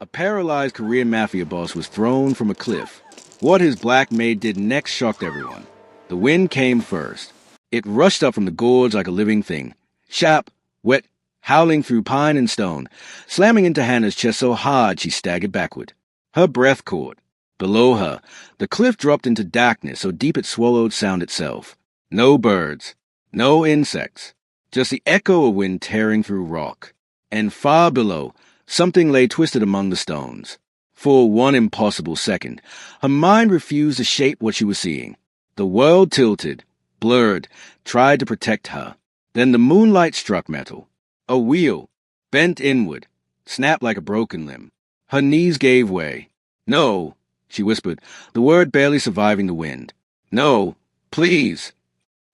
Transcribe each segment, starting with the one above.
A paralyzed Korean Mafia boss was thrown from a cliff. What his black maid did next shocked everyone. The wind came first. It rushed up from the gorge like a living thing, sharp, wet, howling through pine and stone, slamming into Hannah's chest so hard she staggered backward. Her breath caught. Below her, the cliff dropped into darkness so deep it swallowed sound itself. No birds, no insects, just the echo of wind tearing through rock. And far below, something lay twisted among the stones. For one impossible second, her mind refused to shape what she was seeing. The world tilted, blurred, tried to protect her. Then the moonlight struck metal. A wheel, bent inward, snapped like a broken limb. Her knees gave way. "No," she whispered, the word barely surviving the wind. "No, please."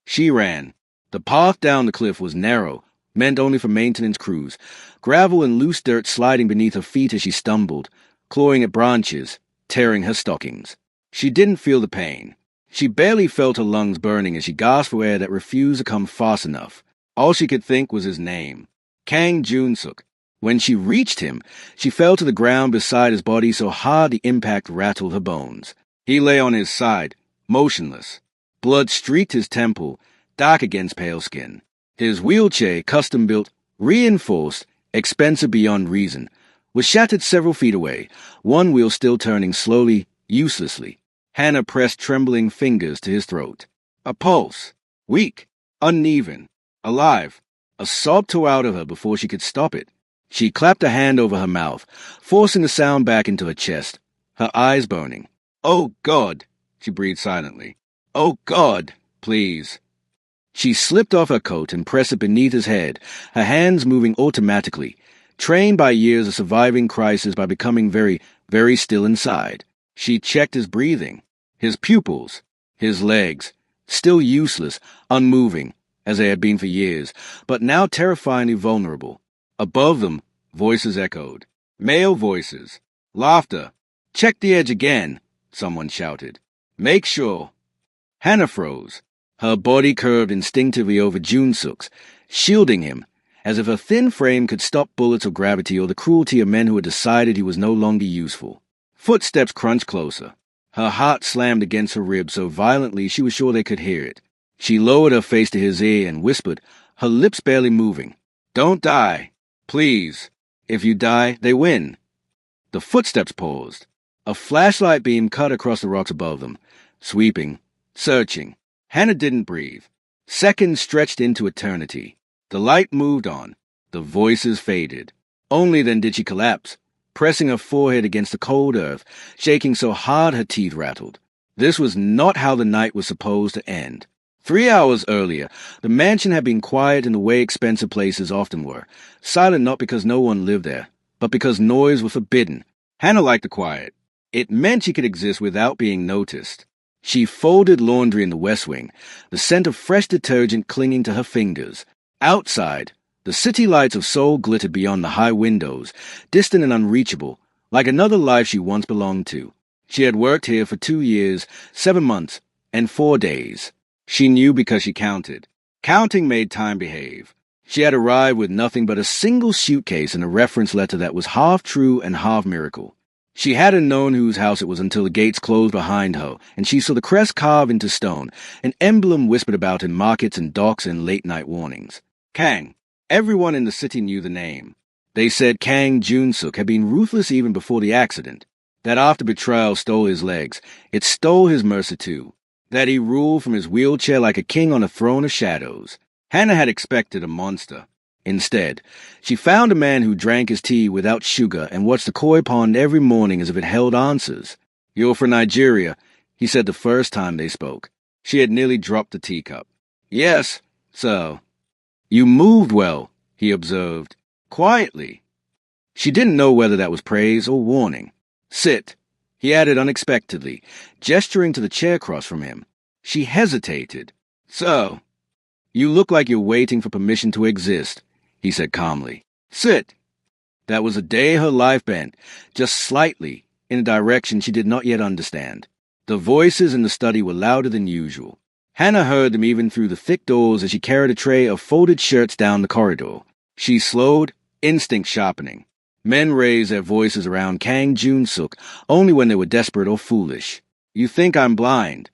She ran. The path down the cliff was narrow, meant only for maintenance crews, gravel and loose dirt sliding beneath her feet as she stumbled, clawing at branches, tearing her stockings. She didn't feel the pain. She barely felt her lungs burning as she gasped for air that refused to come fast enough. All she could think was his name, Kang Joon-suk. When she reached him, she fell to the ground beside his body so hard the impact rattled her bones. He lay on his side, motionless. Blood streaked his temple, dark against pale skin. His wheelchair, custom-built, reinforced, expensive beyond reason, was shattered several feet away, one wheel still turning slowly, uselessly. Hannah pressed trembling fingers to his throat. A pulse, weak, uneven, alive. A sob tore out of her before she could stop it. She clapped a hand over her mouth, forcing the sound back into her chest, her eyes burning. "Oh, God," she breathed silently. "Oh, God, please." She slipped off her coat and pressed it beneath his head, her hands moving automatically, trained by years of surviving crisis by becoming very, very still inside. She checked his breathing, his pupils, his legs, still useless, unmoving, as they had been for years, but now terrifyingly vulnerable. Above them, voices echoed. Male voices. Laughter. "Check the edge again," someone shouted. "Make sure." Hannah froze. Her body curved instinctively over Joon-suk's, shielding him, as if her thin frame could stop bullets or gravity or the cruelty of men who had decided he was no longer useful. Footsteps crunched closer. Her heart slammed against her ribs so violently she was sure they could hear it. She lowered her face to his ear and whispered, her lips barely moving, "Don't die. Please. If you die, they win." The footsteps paused. A flashlight beam cut across the rocks above them, sweeping, searching. Hannah didn't breathe. Seconds stretched into eternity. The light moved on. The voices faded. Only then did she collapse, pressing her forehead against the cold earth, shaking so hard her teeth rattled. This was not how the night was supposed to end. 3 hours earlier, the mansion had been quiet in the way expensive places often were, silent not because no one lived there, but because noise was forbidden. Hannah liked the quiet. It meant she could exist without being noticed. She folded laundry in the west wing, the scent of fresh detergent clinging to her fingers. Outside, the city lights of Seoul glittered beyond the high windows, distant and unreachable, like another life she once belonged to. She had worked here for 2 years, 7 months, and 4 days. She knew because she counted. Counting made time behave. She had arrived with nothing but a single suitcase and a reference letter that was half true and half miracle. She hadn't known whose house it was until the gates closed behind her, and she saw the crest carved into stone, an emblem whispered about in markets and docks and late-night warnings. Kang. Everyone in the city knew the name. They said Kang Joon-suk had been ruthless even before the accident. That after betrayal stole his legs, it stole his mercy too. That he ruled from his wheelchair like a king on a throne of shadows. Hannah had expected a monster. Instead, she found a man who drank his tea without sugar and watched the koi pond every morning as if it held answers. "You're from Nigeria," he said the first time they spoke. She had nearly dropped the teacup. "Yes, so." "You moved well," he observed, quietly. She didn't know whether that was praise or warning. "Sit," he added unexpectedly, gesturing to the chair across from him. She hesitated. "So, you look like you're waiting for permission to exist," he said calmly. "Sit." That was a day her life bent, just slightly, in a direction she did not yet understand. The voices in the study were louder than usual. Hannah heard them even through the thick doors as she carried a tray of folded shirts down the corridor. She slowed, instinct sharpening. Men raised their voices around Kang Jun-suk only when they were desperate or foolish. You think I'm blind?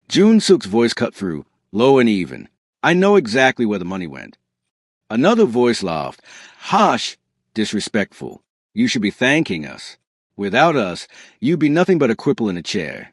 Jun-suk's voice cut through, low and even. I know exactly where the money went. Another voice laughed. Harsh, disrespectful. You should be thanking us. Without us, you'd be nothing but a cripple in a chair.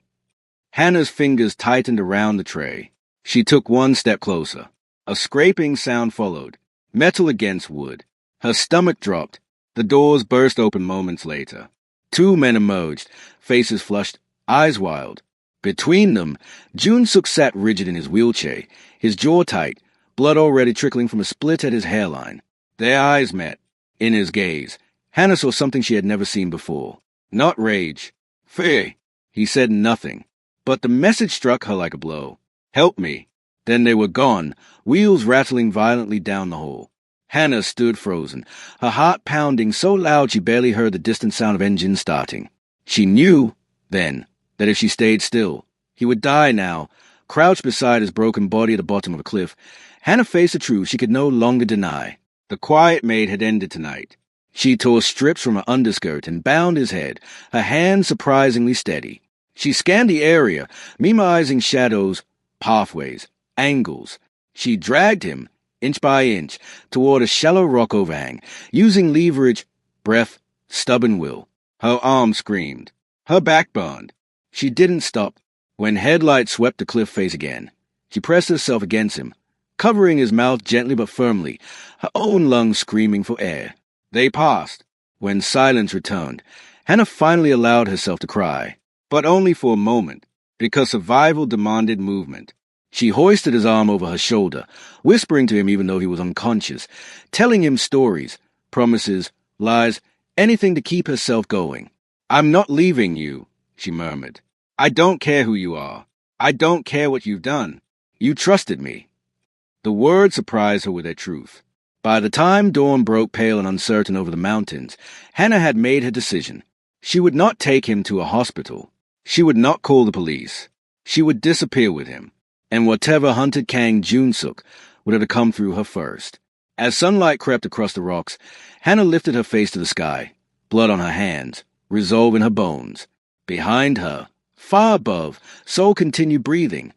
Hannah's fingers tightened around the tray. She took one step closer. A scraping sound followed. Metal against wood. Her stomach dropped. The doors burst open moments later. Two men emerged, faces flushed, eyes wild. Between them, Jun-suk sat rigid in his wheelchair, his jaw tight, blood already trickling from a split at his hairline. Their eyes met. In his gaze, Hannah saw something she had never seen before. Not rage. Fear. He said nothing. But the message struck her like a blow. Help me. Then they were gone, wheels rattling violently down the hall. Hannah stood frozen, her heart pounding so loud she barely heard the distant sound of engines starting. She knew, then, that if she stayed still, he would die now, crouched beside his broken body at the bottom of a cliff. Hannah faced the truth she could no longer deny. The quiet maid had ended tonight. She tore strips from her underskirt and bound his head, her hands surprisingly steady. She scanned the area, memorizing shadows, pathways, angles. She dragged him, inch by inch, toward a shallow rock overhang, using leverage, breath, stubborn will. Her arm screamed. Her back burned. She didn't stop. When headlights swept the cliff face again, she pressed herself against him, covering his mouth gently but firmly, her own lungs screaming for air. They passed. When silence returned, Hannah finally allowed herself to cry, but only for a moment, because survival demanded movement. She hoisted his arm over her shoulder, whispering to him even though he was unconscious, telling him stories, promises, lies, anything to keep herself going. I'm not leaving you, she murmured. I don't care who you are. I don't care what you've done. You trusted me. The words surprised her with their truth. By the time dawn broke pale and uncertain over the mountains, Hannah had made her decision. She would not take him to a hospital. She would not call the police. She would disappear with him. And whatever hunted Kang Jun-suk would have to come through her first. As sunlight crept across the rocks, Hannah lifted her face to the sky, blood on her hands, resolve in her bones. Behind her, far above, Soul continued breathing,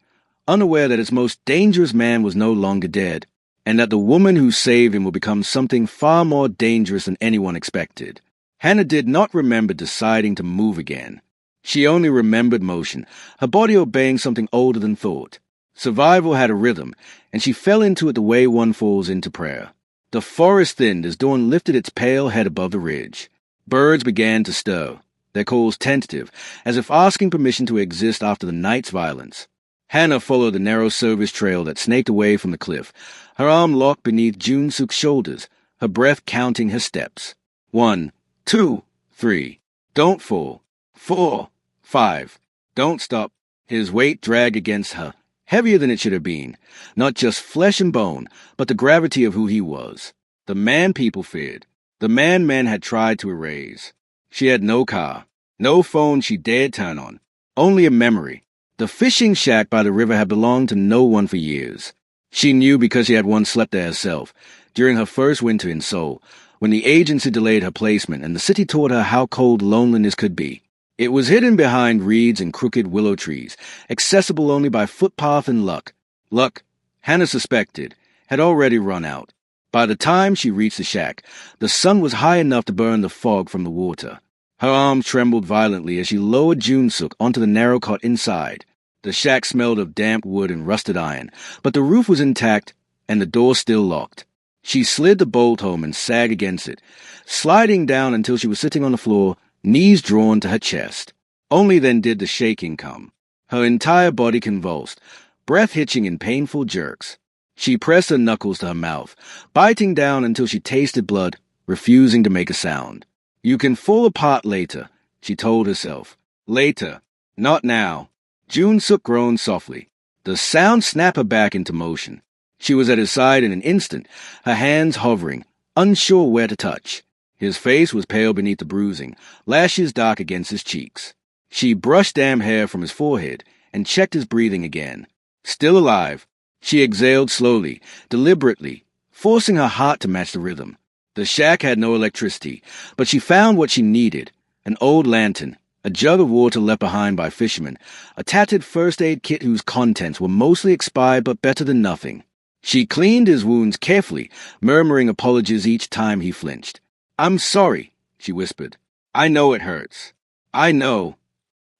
unaware that its most dangerous man was no longer dead, and that the woman who saved him would become something far more dangerous than anyone expected. Hannah did not remember deciding to move again. She only remembered motion, her body obeying something older than thought. Survival had a rhythm, and she fell into it the way one falls into prayer. The forest thinned as dawn lifted its pale head above the ridge. Birds began to stir, their calls tentative, as if asking permission to exist after the night's violence. Hannah followed the narrow service trail that snaked away from the cliff, her arm locked beneath Jun-suk's shoulders, her breath counting her steps. 1, 2, 3. Don't fall. 4, 5. Don't stop. His weight dragged against her, heavier than it should have been, not just flesh and bone, but the gravity of who he was. The man people feared, the man men had tried to erase. She had no car, no phone she dared turn on, only a memory. The fishing shack by the river had belonged to no one for years. She knew because she had once slept there herself, during her first winter in Seoul, when the agency delayed her placement and the city taught her how cold loneliness could be. It was hidden behind reeds and crooked willow trees, accessible only by footpath and luck. Luck, Hannah suspected, had already run out. By the time she reached the shack, the sun was high enough to burn the fog from the water. Her arms trembled violently as she lowered Jun-suk onto the narrow cot inside. The shack smelled of damp wood and rusted iron, but the roof was intact and the door still locked. She slid the bolt home and sagged against it, sliding down until she was sitting on the floor, knees drawn to her chest. Only then did the shaking come. Her entire body convulsed, breath hitching in painful jerks. She pressed her knuckles to her mouth, biting down until she tasted blood, refusing to make a sound. You can fall apart later, she told herself. Later. Not now. Jun-suk groaned softly. The sound snapped her back into motion. She was at his side in an instant, her hands hovering, unsure where to touch. His face was pale beneath the bruising, lashes dark against his cheeks. She brushed damp hair from his forehead and checked his breathing again. Still alive. She exhaled slowly, deliberately, forcing her heart to match the rhythm. The shack had no electricity, but she found what she needed: an old lantern, a jug of water left behind by fishermen, a tattered first aid kit whose contents were mostly expired but better than nothing. She cleaned his wounds carefully, murmuring apologies each time he flinched. "I'm sorry," she whispered. "I know it hurts. I know."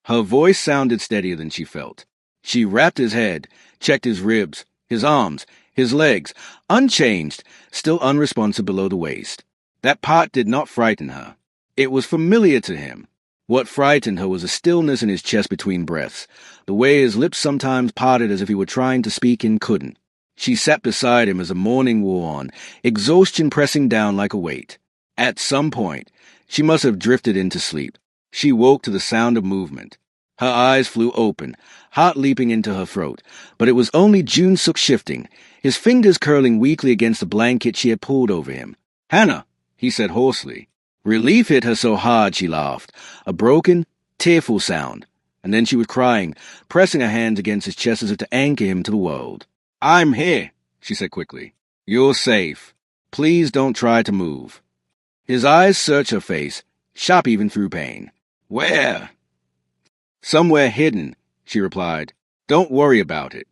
Her voice sounded steadier than she felt. She wrapped his head, checked his ribs, his arms, his legs, unchanged, still unresponsive below the waist. That part did not frighten her. It was familiar to him. What frightened her was a stillness in his chest between breaths, the way his lips sometimes parted as if he were trying to speak and couldn't. She sat beside him as the morning wore on, exhaustion pressing down like a weight. At some point, she must have drifted into sleep. She woke to the sound of movement. Her eyes flew open, heart leaping into her throat, but it was only June-Suk shifting, his fingers curling weakly against the blanket she had pulled over him. "Hannah," he said hoarsely. Relief hit her so hard she laughed, a broken, tearful sound, and then she was crying, pressing her hands against his chest as if to anchor him to the world. "I'm here," she said quickly. "You're safe. Please don't try to move." His eyes searched her face, sharp even through pain. "Where?" "Somewhere hidden," she replied. "Don't worry about it."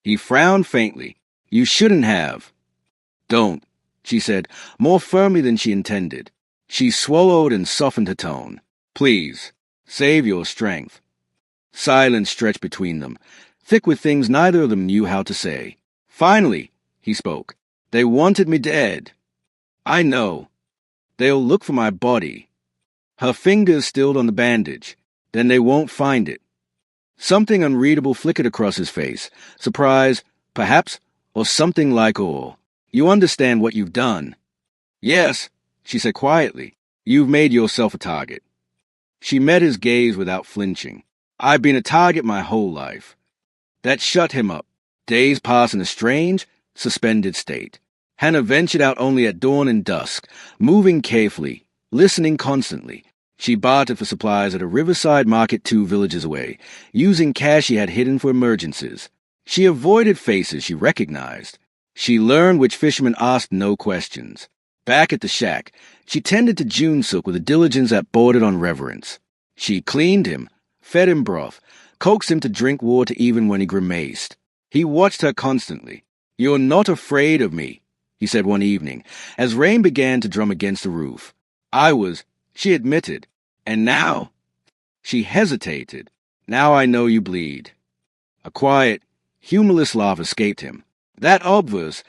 He frowned faintly. "You shouldn't have." "Don't," she said, more firmly than she intended. She swallowed and softened her tone. "Please, save your strength." Silence stretched between them, thick with things neither of them knew how to say. "Finally," he spoke. "They wanted me dead." "I know. They'll look for my body." Her fingers stilled on the bandage. "Then they won't find it." Something unreadable flickered across his face. Surprise, perhaps, or something like awe. "You understand what you've done?" "Yes," she said quietly. "You've made yourself a target." She met his gaze without flinching. "I've been a target my whole life." That shut him up. Days passed in a strange, suspended state. Hannah ventured out only at dawn and dusk, moving carefully, listening constantly. She bartered for supplies at a riverside market 2 villages away, using cash she had hidden for emergencies. She avoided faces she recognized. She learned which fishermen asked no questions. Back at the shack, she tended to June-Suk with a diligence that bordered on reverence. She cleaned him, fed him broth, coaxed him to drink water even when he grimaced. He watched her constantly. "You're not afraid of me," he said one evening, as rain began to drum against the roof. "I was," she admitted. "And now—" She hesitated. "Now I know you bleed." A quiet, humorless laugh escaped him. "That obvious.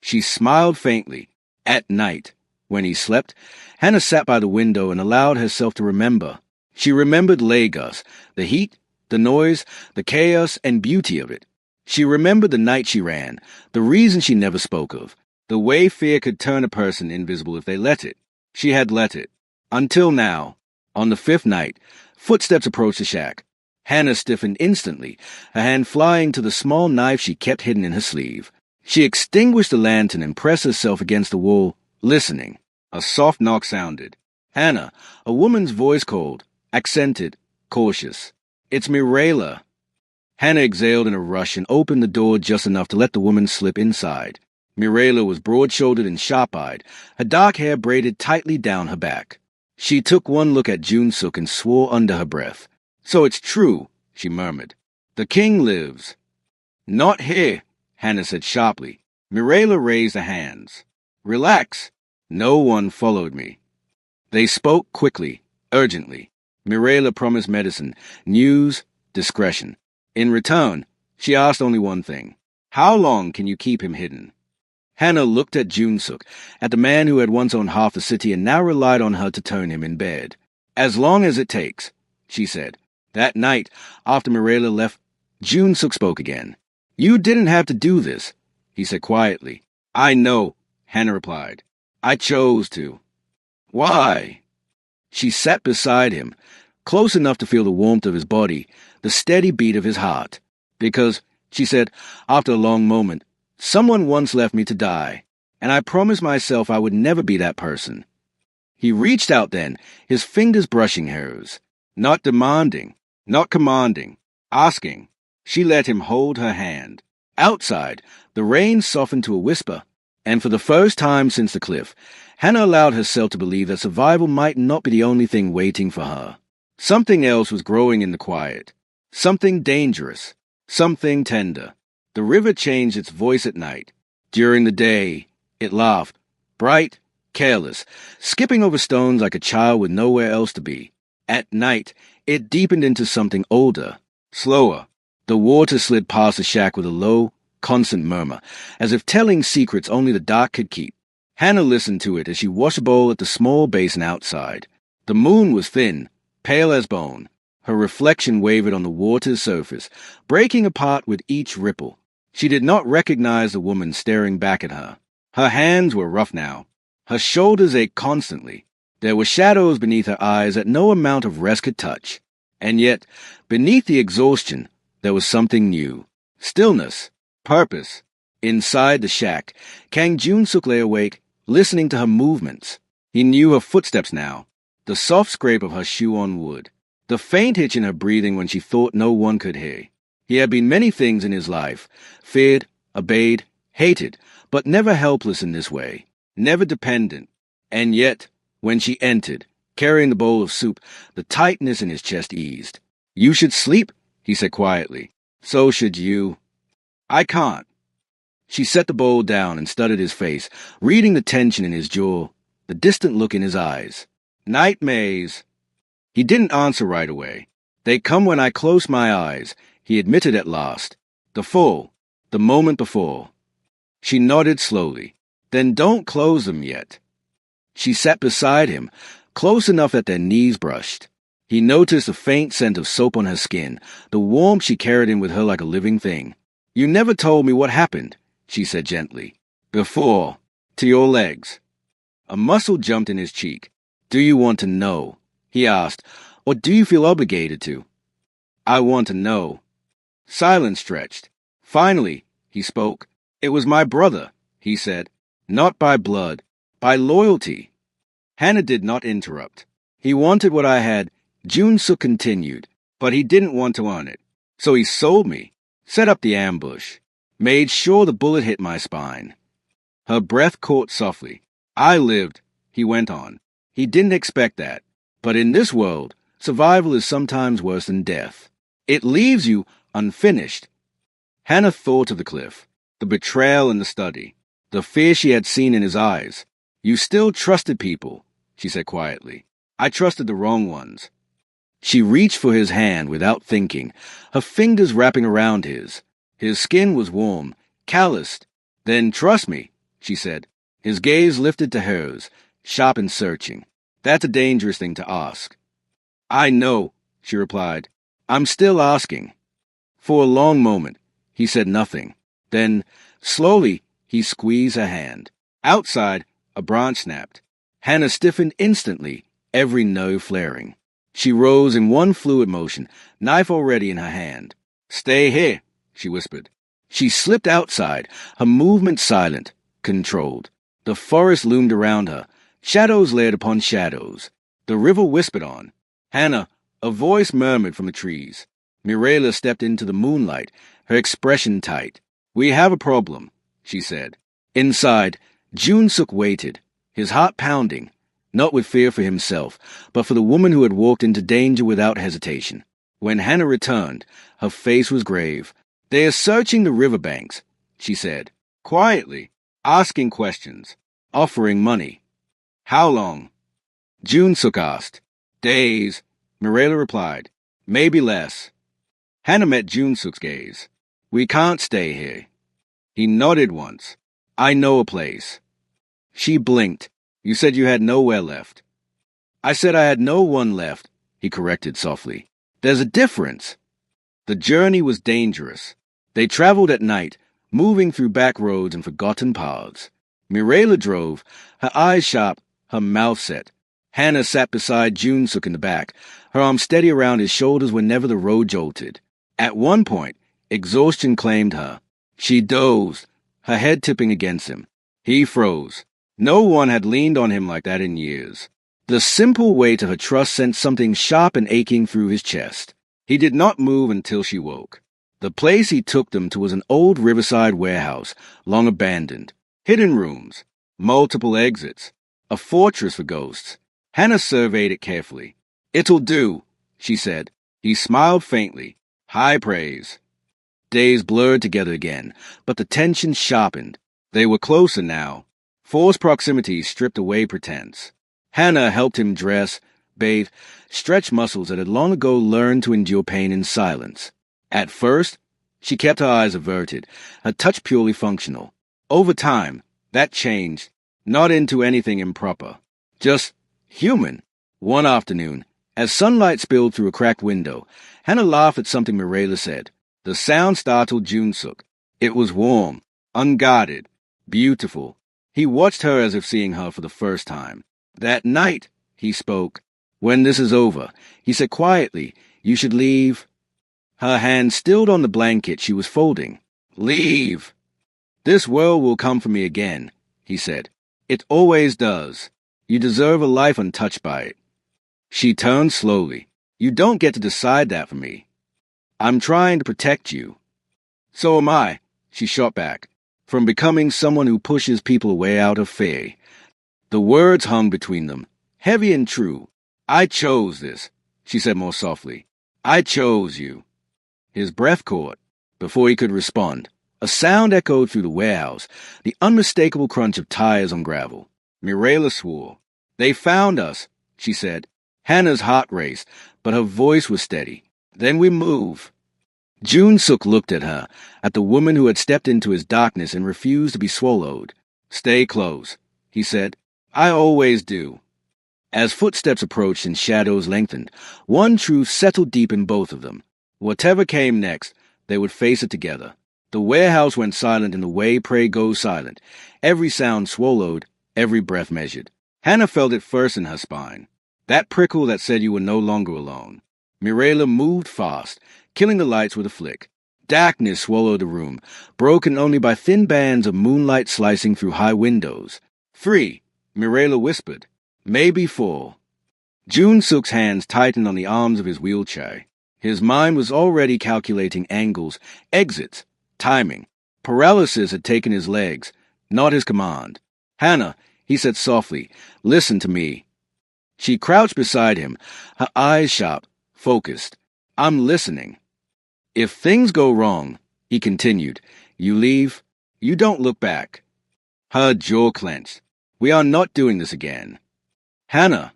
She smiled faintly. At night, when he slept, Hannah sat by the window and allowed herself to remember. She remembered Lagos, the heat, the noise, the chaos and beauty of it. She remembered the night she ran, the reason she never spoke of, the way fear could turn a person invisible if they let it. She had let it. Until now, on the 5th night, footsteps approached the shack. Hannah stiffened instantly, her hand flying to the small knife she kept hidden in her sleeve. She extinguished the lantern and pressed herself against the wall, listening. A soft knock sounded. "Hannah," a woman's voice called, accented, cautious. "It's Mirela." Hannah exhaled in a rush and opened the door just enough to let the woman slip inside. Mirela was broad-shouldered and sharp-eyed, her dark hair braided tightly down her back. She took one look at June-Suk and swore under her breath. "So it's true," she murmured. "The king lives." "Not here," Hannah said sharply. Mirela raised her hands. "Relax." No one followed me. They spoke quickly, urgently. Mirela promised medicine, news, discretion. In return, she asked only one thing. "How long can you keep him hidden?" Hannah looked at June-Suk, at the man who had once owned half the city and now relied on her to turn him in bed. "As long as it takes," she said. That night, after Mirela left, June-Suk spoke again. "You didn't have to do this," he said quietly. "I know," Hannah replied. "I chose to." "Why?" She sat beside him, close enough to feel the warmth of his body, the steady beat of his heart. "Because," she said, after a long moment, "someone once left me to die, and I promised myself I would never be that person." He reached out then, his fingers brushing hers. Not demanding, not commanding, asking. She let him hold her hand. Outside, the rain softened to a whisper. And for the first time since the cliff, Hannah allowed herself to believe that survival might not be the only thing waiting for her. Something else was growing in the quiet. Something dangerous. Something tender. The river changed its voice at night. During the day, it laughed, bright, careless, skipping over stones like a child with nowhere else to be. At night, it deepened into something older, slower. The water slid past the shack with a low, constant murmur, as if telling secrets only the dark could keep. Hannah listened to it as she washed a bowl at the small basin outside. The moon was thin, pale as bone. Her reflection wavered on the water's surface, breaking apart with each ripple. She did not recognize the woman staring back at her. Her hands were rough now. Her shoulders ached constantly. There were shadows beneath her eyes that no amount of rest could touch. And yet, beneath the exhaustion, there was something new. Stillness. Purpose. Inside the shack, Kang Jun-suk lay awake, listening to her movements. He knew her footsteps now. The soft scrape of her shoe on wood. The faint hitch in her breathing when she thought no one could hear. He had been many things in his life. Feared, obeyed, hated, but never helpless in this way. Never dependent. And yet, when she entered, carrying the bowl of soup, the tightness in his chest eased. "You should sleep," he said quietly. "So should you." "I can't." She set the bowl down and studied his face, reading the tension in his jaw, the distant look in his eyes. "Nightmares." He didn't answer right away. "They come when I close my eyes," he admitted at last. The moment before. She nodded slowly. "Then don't close them yet." She sat beside him, close enough that their knees brushed. He noticed the faint scent of soap on her skin, the warmth she carried in with her like a living thing. "You never told me what happened," she said gently. "Before, to your legs." A muscle jumped in his cheek. "Do you want to know?" he asked, "or do you feel obligated to?" "I want to know." Silence stretched. Finally, he spoke. "It was my brother," he said. "Not by blood, by loyalty." Hannah did not interrupt. "He wanted what I had," Jun-suk continued, "but he didn't want to earn it. So he sold me, set up the ambush, made sure the bullet hit my spine." Her breath caught softly. "I lived," he went on. "He didn't expect that. But in this world, survival is sometimes worse than death. It leaves you unfinished." Hannah thought of the cliff, the betrayal in the study, the fear she had seen in his eyes. "You still trusted people," she said quietly. "I trusted the wrong ones." She reached for his hand without thinking, her fingers wrapping around his. His skin was warm, calloused. "Then trust me," she said. His gaze lifted to hers, sharp and searching. "That's a dangerous thing to ask." "I know," she replied. "I'm still asking." For a long moment, he said nothing. Then, slowly, he squeezed her hand. Outside, a branch snapped. Hannah stiffened instantly, every nerve flaring. She rose in one fluid motion, knife already in her hand. "Stay here," she whispered. She slipped outside, her movement silent, controlled. The forest loomed around her, shadows layered upon shadows. The river whispered on. "Hannah," a voice murmured from the trees. Mirela stepped into the moonlight, her expression tight. "We have a problem," she said. Inside, Jun-suk waited, his heart pounding, not with fear for himself, but for the woman who had walked into danger without hesitation. When Hannah returned, her face was grave. "They are searching the riverbanks," she said, quietly, asking questions, offering money. "How long?" Jun-suk asked. "Days," Mirela replied. "Maybe less." Hannah met Jun-suk's gaze. "We can't stay here." He nodded once. "I know a place." She blinked. "You said you had nowhere left." "I said I had no one left," he corrected softly. "There's a difference." The journey was dangerous. They traveled at night, moving through back roads and forgotten paths. Mirela drove, her eyes sharp, her mouth set. Hannah sat beside Jun-suk in the back, her arm steady around his shoulders whenever the road jolted. At one point, exhaustion claimed her. She dozed, her head tipping against him. He froze. No one had leaned on him like that in years. The simple weight of her trust sent something sharp and aching through his chest. He did not move until she woke. The place he took them to was an old riverside warehouse, long abandoned. Hidden rooms, multiple exits, a fortress for ghosts. Hannah surveyed it carefully. "It'll do," she said. He smiled faintly. High praise. Days blurred together again, but the tension sharpened. They were closer now. Forced proximity stripped away pretense. Hannah helped him dress, bathe, stretch muscles that had long ago learned to endure pain in silence. At first, she kept her eyes averted, her touch purely functional. Over time, that changed, not into anything improper, just human. One afternoon, as sunlight spilled through a cracked window, Hannah laughed at something Mirela said. The sound startled June-suk. It was warm, unguarded, beautiful. He watched her as if seeing her for the first time. "That night," he spoke. "When this is over," he said quietly, "you should leave." Her hand stilled on the blanket she was folding. "Leave." "This world will come for me again," he said. "It always does. You deserve a life untouched by it." She turned slowly. "You don't get to decide that for me. I'm trying to protect you." "So am I," she shot back, "from becoming someone who pushes people away out of fear." The words hung between them, heavy and true. "I chose this," she said more softly. "I chose you." His breath caught. Before he could respond, a sound echoed through the warehouse, the unmistakable crunch of tires on gravel. Mirela swore. "They found us," she said. Hannah's heart raced, but her voice was steady. "Then we move." June-suk looked at her, at the woman who had stepped into his darkness and refused to be swallowed. "Stay close," he said. "I always do." As footsteps approached and shadows lengthened, one truth settled deep in both of them. Whatever came next, they would face it together. The warehouse went silent in the way prey goes silent, every sound swallowed, every breath measured. Hannah felt it first in her spine, that prickle that said you were no longer alone. Mirela moved fast, killing the lights with a flick. Darkness swallowed the room, broken only by thin bands of moonlight slicing through high windows. "Free," Mirela whispered. "Maybe 4." June-suk's hands tightened on the arms of his wheelchair. His mind was already calculating angles, exits, timing. Paralysis had taken his legs, not his command. "Hannah," he said softly, "listen to me." She crouched beside him, her eyes sharp, focused. "I'm listening." "If things go wrong," he continued, "you leave, you don't look back." Her jaw clenched. "We are not doing this again." "Hannah."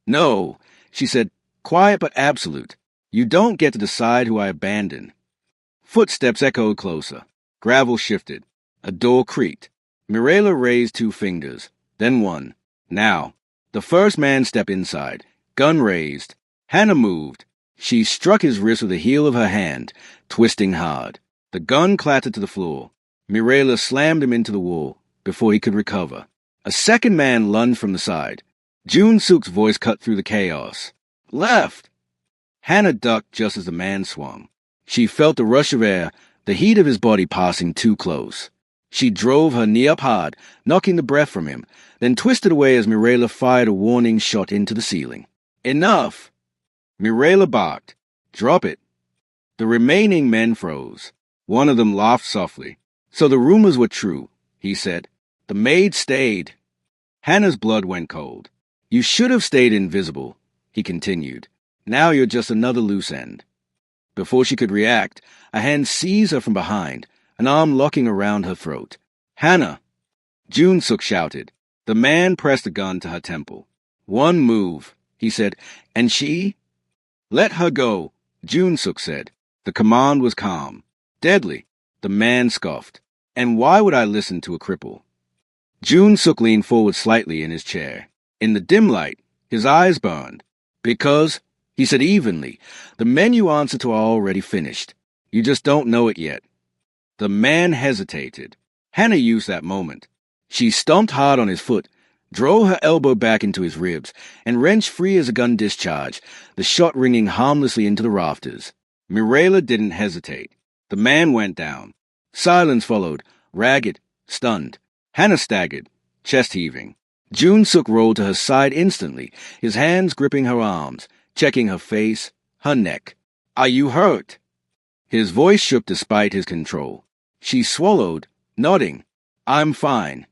"No," she said, quiet but absolute. "You don't get to decide who I abandon." Footsteps echoed closer. Gravel shifted. A door creaked. Mirela raised 2 fingers, then one. Now. The first man stepped inside, gun raised. Hannah moved. She struck his wrist with the heel of her hand, twisting hard. The gun clattered to the floor. Mirela slammed him into the wall before he could recover. A second man lunged from the side. June-suk's voice cut through the chaos. "Left!" Hannah ducked just as the man swung. She felt the rush of air, the heat of his body passing too close. She drove her knee up hard, knocking the breath from him, then twisted away as Mirela fired a warning shot into the ceiling. "Enough!" Mirela barked. "Drop it." The remaining men froze. One of them laughed softly. "So the rumors were true," he said. "The maid stayed." Hannah's blood went cold. "You should have stayed invisible," he continued. "Now you're just another loose end." Before she could react, a hand seized her from behind, an arm locking around her throat. "Hannah!" June-suk shouted. The man pressed a gun to her temple. "One move," he said, "and she—" "Let her go," June-suk said. The command was calm. "Deadly," the man scoffed. "And why would I listen to a cripple?" June-suk leaned forward slightly in his chair. In the dim light, his eyes burned. "Because," he said evenly, "the men you answer to are already finished. You just don't know it yet." The man hesitated. Hannah used that moment. She stomped hard on his foot, drove her elbow back into his ribs, and wrenched free as a gun discharge, the shot ringing harmlessly into the rafters. Mirela didn't hesitate. The man went down. Silence followed, ragged, stunned. Hannah staggered, chest heaving. June-suk rolled to her side instantly, his hands gripping her arms, checking her face, her neck. "Are you hurt?" His voice shook despite his control. She swallowed, nodding. I'm fine.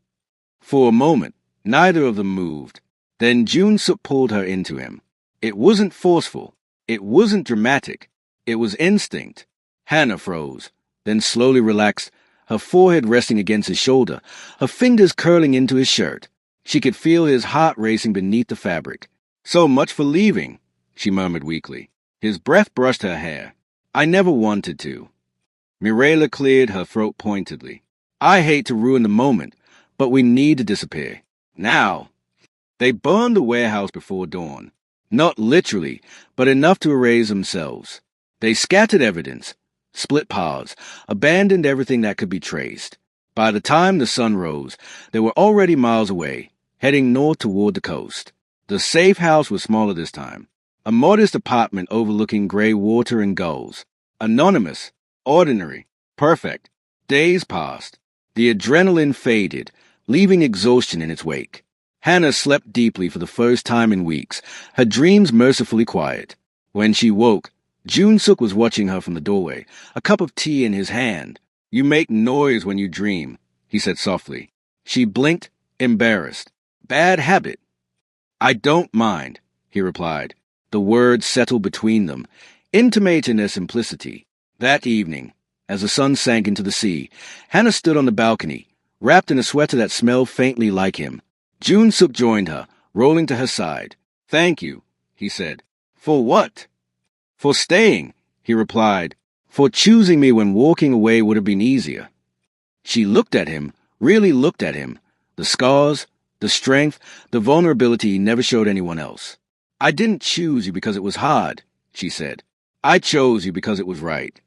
For a moment, neither of them moved. Then June-suk pulled her into him. It wasn't forceful. It wasn't dramatic. It was instinct. Hannah froze, then slowly relaxed, her forehead resting against his shoulder, her fingers curling into his shirt. She could feel his heart racing beneath the fabric. "So much for leaving," she murmured weakly. His breath brushed her hair. "I never wanted to." Mirela cleared her throat pointedly. "I hate to ruin the moment, but we need to disappear. Now." They burned the warehouse before dawn. Not literally, but enough to erase themselves. They scattered evidence, split paths, abandoned everything that could be traced. By the time the sun rose, they were already miles away, heading north toward the coast. The safe house was smaller this time. A modest apartment overlooking gray water and gulls. Anonymous, ordinary, perfect. Days passed. The adrenaline faded, leaving exhaustion in its wake. Hannah slept deeply for the first time in weeks, her dreams mercifully quiet. When she woke, June-suk was watching her from the doorway, a cup of tea in his hand. "You make noise when you dream," he said softly. She blinked, embarrassed. "Bad habit." "I don't mind," he replied. The words settled between them, intimating their simplicity. That evening, as the sun sank into the sea, Hannah stood on the balcony, wrapped in a sweater that smelled faintly like him. June-suk joined her, rolling to her side. "Thank you," he said. "For what?" "For staying," he replied. "For choosing me when walking away would have been easier." She looked at him, really looked at him. The scars, the strength, the vulnerability he never showed anyone else. "I didn't choose you because it was hard," she said. "I chose you because it was right."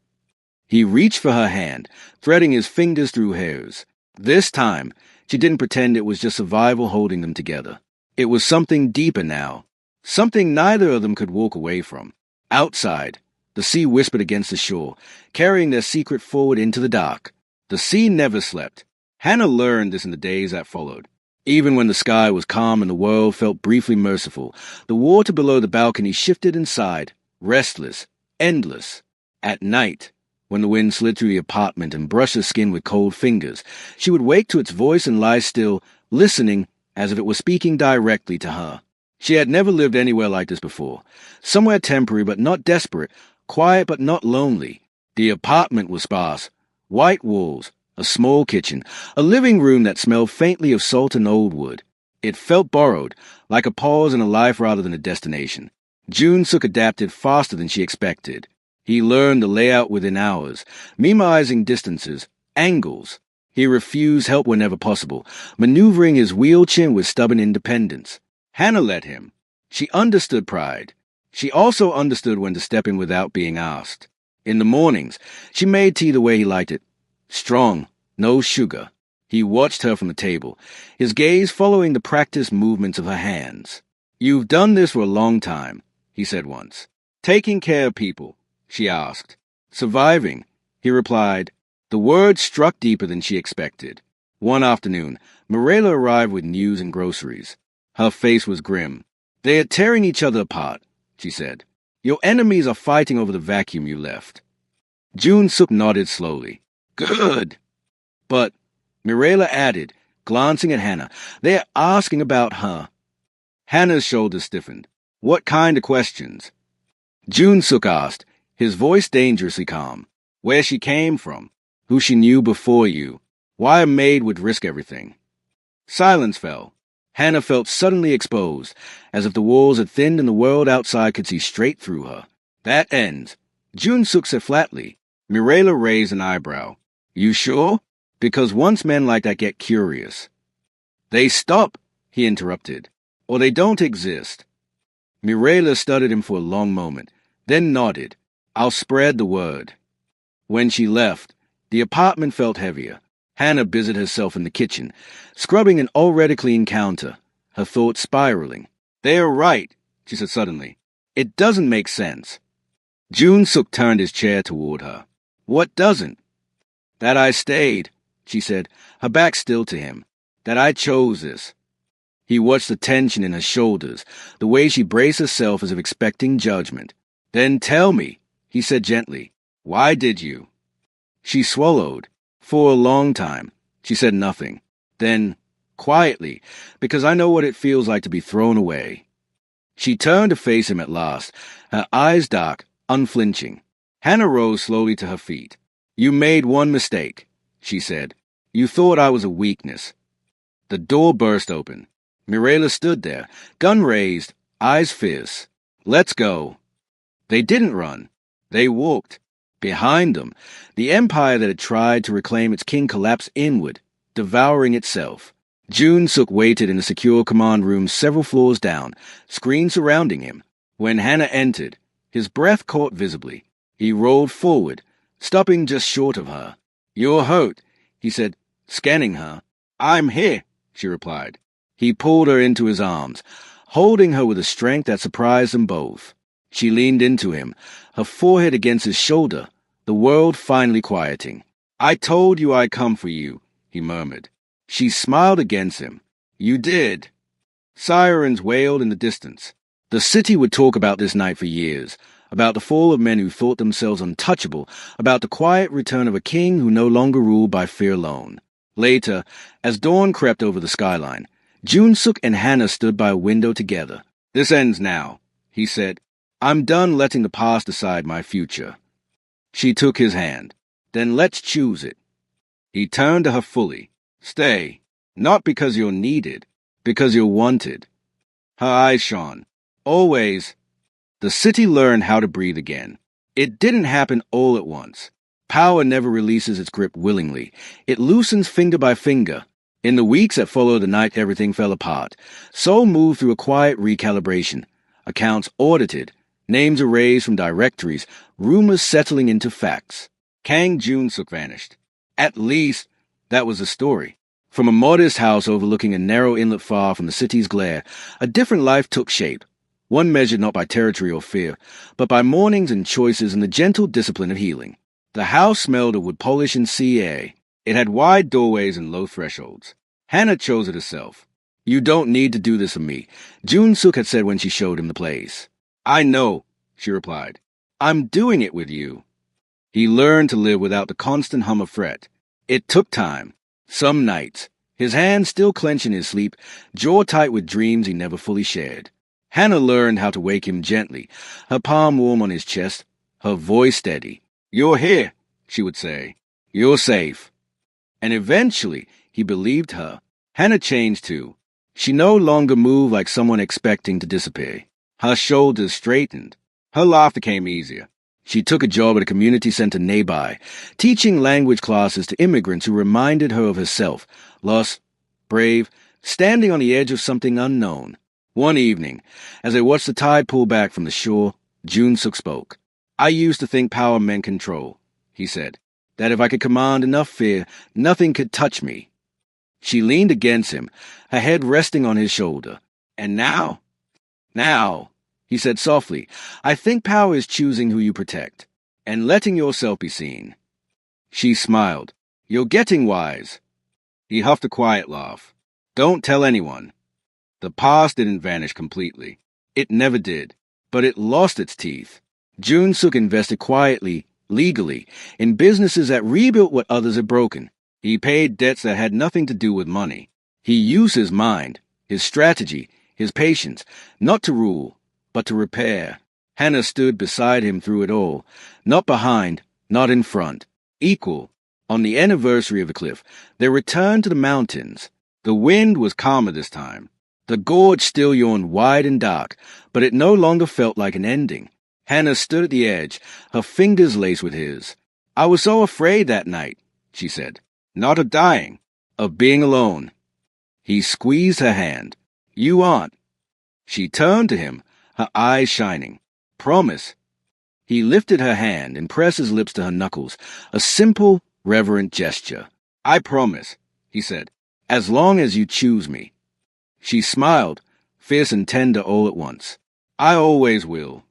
He reached for her hand, threading his fingers through hers. This time, she didn't pretend it was just survival holding them together. It was something deeper now, something neither of them could walk away from. Outside, the sea whispered against the shore, carrying their secret forward into the dark. The sea never slept. Hannah learned this in the days that followed. Even when the sky was calm and the world felt briefly merciful, the water below the balcony shifted inside, restless, endless. At night, when the wind slid through the apartment and brushed her skin with cold fingers, she would wake to its voice and lie still, listening as if it were speaking directly to her. She had never lived anywhere like this before. Somewhere temporary but not desperate, quiet but not lonely. The apartment was sparse. White walls, a small kitchen, a living room that smelled faintly of salt and old wood. It felt borrowed, like a pause in a life rather than a destination. June-suk adapted faster than she expected. He learned the layout within hours, memorizing distances, angles. He refused help whenever possible, maneuvering his wheelchair with stubborn independence. Hannah let him. She understood pride. She also understood when to step in without being asked. In the mornings, she made tea the way he liked it. Strong, no sugar. He watched her from the table, his gaze following the practiced movements of her hands. "You've done this for a long time," he said once. "Taking care of people," she asked. "Surviving," he replied. The words struck deeper than she expected. One afternoon, Mirela arrived with news and groceries. Her face was grim. "They are tearing each other apart," she said. "Your enemies are fighting over the vacuum you left." June-suk nodded slowly. "Good." "But," Mirela added, glancing at Hannah, "they are asking about her." Hannah's shoulders stiffened. "What kind of questions?" June-suk asked, his voice dangerously calm. "Where she came from, who she knew before you, why a maid would risk everything." Silence fell. Hannah felt suddenly exposed, as if the walls had thinned and the world outside could see straight through her. "That ends," June-suk said flatly. Mirela raised an eyebrow. "You sure? Because once men like that get curious." "They stop," he interrupted, "or they don't exist." Mirela studied him for a long moment, then nodded. "I'll spread the word." When she left, the apartment felt heavier. Hannah busied herself in the kitchen, scrubbing an already clean counter, her thoughts spiraling. "They are right," she said suddenly. "It doesn't make sense." June-suk turned his chair toward her. "What doesn't?" "That I stayed," she said, her back still to him. "That I chose this." He watched the tension in her shoulders, the way she braced herself as if expecting judgment. "Then tell me," he said gently. "Why did you?" She swallowed. "For a long time," She said nothing. Then, quietly, because I know what it feels like to be thrown away. She turned to face him at last, her eyes dark, unflinching. Hannah rose slowly to her feet. "You made one mistake," she said. "You thought I was a weakness." The door burst open. Mirela stood there, gun raised, eyes fierce. "Let's go." They didn't run. They walked. Behind them, the empire that had tried to reclaim its king collapsed inward, devouring itself. June-suk waited in a secure command room several floors down, screens surrounding him. When Hannah entered, his breath caught visibly. He rolled forward, stopping just short of her. "You're hurt," he said, scanning her. "I'm here," she replied. He pulled her into his arms, holding her with a strength that surprised them both. She leaned into him, her forehead against his shoulder, the world finally quieting. "I told you I'd come for you," he murmured. She smiled against him. "You did." Sirens wailed in the distance. The city would talk about this night for years, about the fall of men who thought themselves untouchable, about the quiet return of a king who no longer ruled by fear alone. Later, as dawn crept over the skyline, June-suk and Hannah stood by a window together. "This ends now," he said. "I'm done letting the past decide my future." She took his hand. "Then let's choose it." He turned to her fully. "Stay. Not because you're needed, because you're wanted." Her eyes shone. "Always." The city learned how to breathe again. It didn't happen all at once. Power never releases its grip willingly. It loosens finger by finger. In the weeks that followed the night everything fell apart, Seoul moved through a quiet recalibration. Accounts audited, names erased from directories, rumors settling into facts. Kang June-suk vanished. At least, that was the story. From a modest house overlooking a narrow inlet far from the city's glare, a different life took shape. One measured not by territory or fear, but by mornings and choices and the gentle discipline of healing. The house smelled of wood polish and sea air. It had wide doorways and low thresholds. Hannah chose it herself. "You don't need to do this for me," June-suk had said when she showed him the place. "I know," she replied. "I'm doing it with you." He learned to live without the constant hum of fret. It took time. Some nights, his hands still clenched in his sleep, jaw tight with dreams he never fully shared. Hannah learned how to wake him gently, her palm warm on his chest, her voice steady. "You're here," she would say. "You're safe." And eventually, he believed her. Hannah changed too. She no longer moved like someone expecting to disappear. Her shoulders straightened. Her laughter came easier. She took a job at a community center nearby, teaching language classes to immigrants who reminded her of herself, lost, brave, standing on the edge of something unknown. One evening, as they watched the tide pull back from the shore, June-suk spoke. "I used to think power meant control," he said, "that if I could command enough fear, nothing could touch me." She leaned against him, her head resting on his shoulder. "And now?" "Now," he said softly, "I think power is choosing who you protect, and letting yourself be seen." She smiled. "You're getting wise." He huffed a quiet laugh. "Don't tell anyone." The past didn't vanish completely. It never did, but it lost its teeth. June-suk invested quietly, legally, in businesses that rebuilt what others had broken. He paid debts that had nothing to do with money. He used his mind, his strategy, his patience, not to rule, but to repair. Hannah stood beside him through it all, not behind, not in front, equal. On the anniversary of the cliff, they returned to the mountains. The wind was calmer this time. The gorge still yawned wide and dark, but it no longer felt like an ending. Hannah stood at the edge, her fingers laced with his. "I was so afraid that night," she said. "Not of dying, of being alone." He squeezed her hand. "You aren't." She turned to him, her eyes shining. "Promise." He lifted her hand and pressed his lips to her knuckles, a simple, reverent gesture. "I promise," he said, "as long as you choose me." She smiled, fierce and tender all at once. "I always will."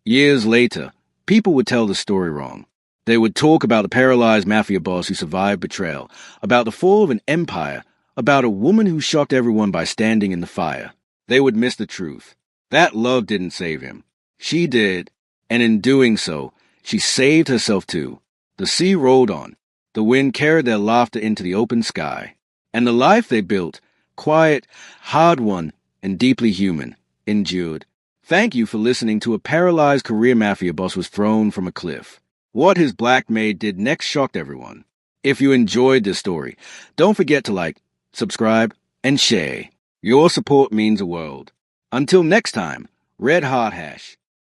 Years later, people would tell the story wrong. They would talk about the paralyzed Mafia boss who survived betrayal, about the fall of an empire, about a woman who shocked everyone by standing in the fire. They would miss the truth. That love didn't save him. She did, and in doing so, she saved herself too. The sea rolled on. The wind carried their laughter into the open sky. And the life they built, quiet, hard-won, and deeply human, endured. Thank you for listening to a paralyzed career mafia boss was thrown from a cliff. What his black maid did next shocked everyone. If you enjoyed this story, don't forget to like, subscribe, and share. Your support means the world. Until next time, Red Heart Hash.